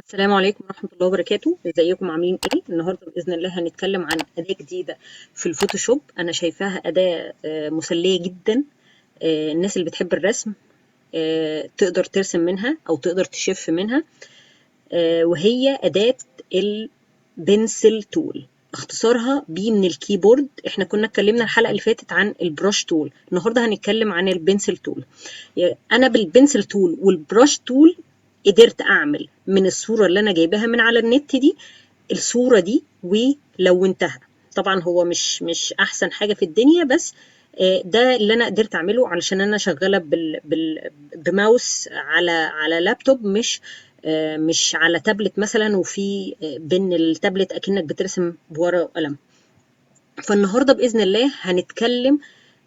السلام عليكم ورحمة الله وبركاته. ازيكم عاملين ايه؟ النهارده بإذن الله هنتكلم عن أداة جديدة في الفوتوشوب. أنا شايفاها أداة مسلية جدا. الناس اللي بتحب الرسم تقدر ترسم منها أو تقدر تشف منها. وهي أداة البنسل تول، اختصارها بي من الكيبورد. احنا كنا اتكلمنا الحلقة اللي فاتت عن البرش تول، النهارده هنتكلم عن البنسل تول. أنا بالبنسل تول والبرش تول قدرت اعمل من الصورة اللي انا جايباها من على النت دي الصورة دي ولونتها. طبعا هو مش احسن حاجة في الدنيا، بس ده اللي انا قدرت اعمله علشان انا شغالة بماوس على لابتوب، مش على تابلت مثلا، وفي بين التابلت اكنك بترسم بورقة وقلم. فالنهارده باذن الله هنتكلم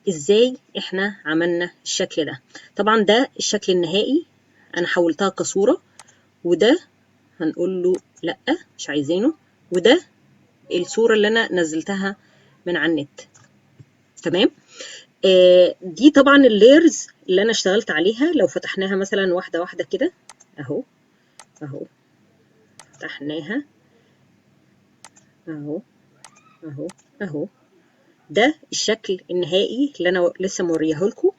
ازاي احنا عملنا الشكل ده. طبعا ده الشكل النهائي، انا حولتها كصورة، وده هنقول له لا مش عايزينه، وده الصورة اللي انا نزلتها من على النت. تمام. دي طبعا اللايرز اللي انا اشتغلت عليها. لو فتحناها مثلا واحدة واحدة كده، اهو اهو فتحناها، اهو اهو اهو، ده الشكل النهائي اللي انا لسه مورياه لكم.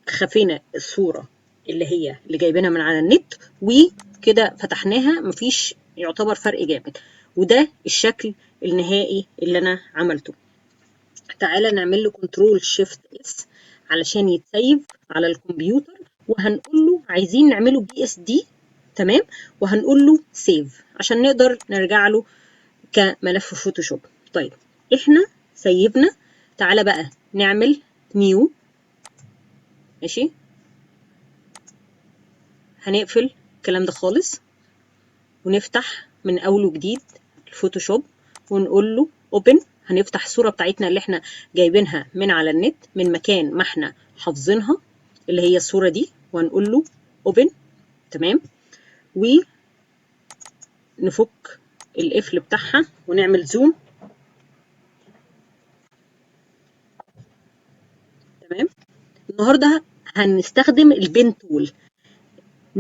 خفينا الصورة اللي جايبينها من على النت، وكده فتحناها، مفيش يعتبر فرق جامد. وده الشكل النهائي اللي انا عملته. تعالى نعمل له كنترول شيفت اس علشان يتسيف على الكمبيوتر، وهنقول له عايزين نعمله بي اس دي. تمام. وهنقول له سيف عشان نقدر نرجع له كملف فوتوشوب. طيب احنا سيبنا، تعالى بقى نعمل نيو. ماشي، هنقفل الكلام ده خالص ونفتح من اول وجديد الفوتوشوب ونقول له اوبن. هنفتح الصورة بتاعتنا اللي احنا جايبينها من على النت من مكان ما احنا حافظينها، اللي هي الصورة دي، وهنقول له اوبن. تمام. ونفك القفل بتاعها ونعمل زوم. تمام. النهارده هنستخدم البين تول،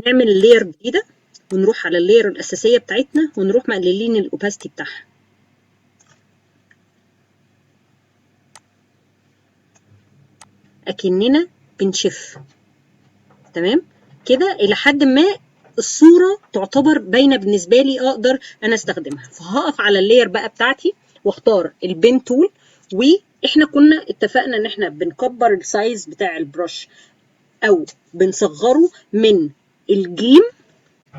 نعمل لاير جديدة ونروح على اللاير الأساسية بتاعتنا ونروح مقللين الأوباستي بتاعها. أكننا بنشف. تمام كده إلى حد ما الصورة تعتبر باينة بالنسبة لي، أقدر أنا أستخدمها. فهقف على اللاير بقى بتاعتي واختار البين تول. وإحنا كنا اتفقنا إن إحنا بنكبر السايز بتاع البرش أو بنصغره، من الجيم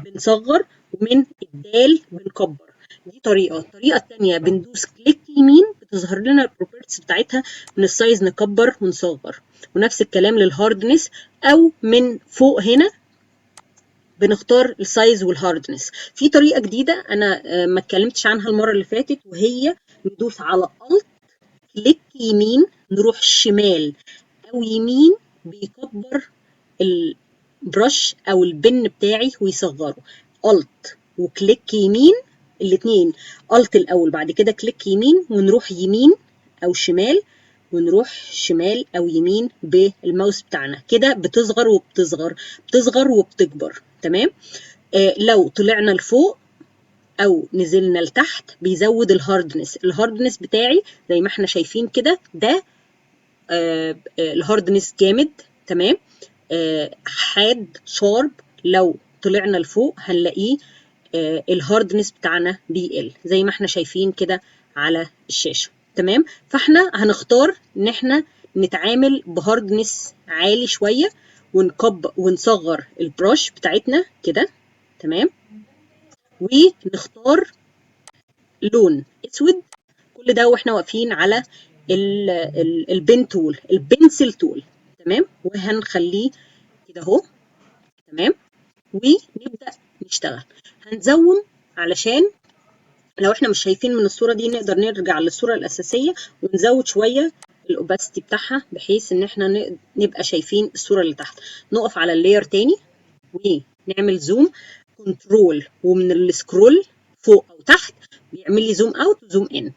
بنصغر ومن الدال بنكبر. دي طريقة. الطريقة التانية بندوس كليك يمين بتظهر لنا البروبرتيز بتاعتها، من السايز نكبر ونصغر، ونفس الكلام للهاردنس، او من فوق هنا بنختار السايز والهاردنس. في طريقة جديدة انا ما اتكلمتش عنها المرة اللي فاتت، وهي ندوس على الت كليك يمين، نروح شمال او يمين بيكبر البرش او البن بتاعي ويصغره. الت وكليك يمين الاتنين، الت الاول بعد كده كليك يمين، ونروح يمين او شمال، ونروح شمال او يمين بالماوس بتاعنا كده، بتصغر وبتصغر، بتصغر وبتكبر. تمام. لو طلعنا لفوق او نزلنا لتحت بيزود الهاردنس بتاعي زي ما احنا شايفين كده. ده الهاردنس جامد. تمام. حاد شارب. لو طلعنا لفوق هنلاقيه الهاردنس بتاعنا بيقل زي ما احنا شايفين كده على الشاشة. تمام. فاحنا هنختار ان احنا نتعامل بهاردنس عالي شوية، ونصغر البرش بتاعتنا كده. تمام. ونختار لون اسود. كل ده واحنا واقفين على البن تول، البنسل تول. تمام. وهنخليه كده اهو. تمام. ونبدأ نشتغل. هنزوم علشان لو احنا مش شايفين من الصورة دي نقدر نرجع للصورة الأساسية ونزود شوية الأوباستي بتاعها بحيث ان احنا نبقى شايفين الصورة اللي تحت. نقف على اللاير تاني ونعمل زوم كنترول، ومن السكرول فوق او تحت بيعمل لي زوم اوت وزوم ان.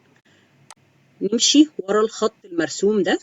نمشي ورا الخط المرسوم ده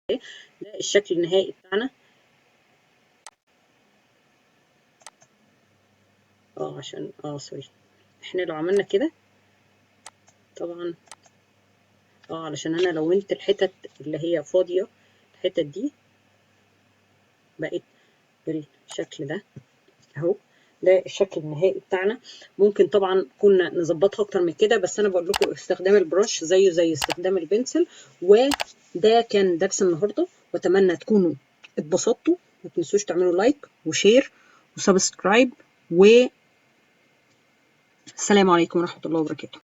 ده الشكل النهائي بتاعنا. عشان سوري، احنا لو عملنا كده طبعا علشان انا لونت الحتت اللي هي فاضية، الحتت دي بقت بالشكل ده اهو. ده الشكل النهائي بتاعنا. ممكن طبعا كنا نظبطها اكتر من كده، بس انا بقول لكم استخدام البرش زيه زي استخدام البنسل. وده كان درس النهارده، واتمنى تكونوا اتبسطتوا. ما تنسوش تعملوا لايك وشير وسبسكرايب، والسلام عليكم ورحمة الله وبركاته.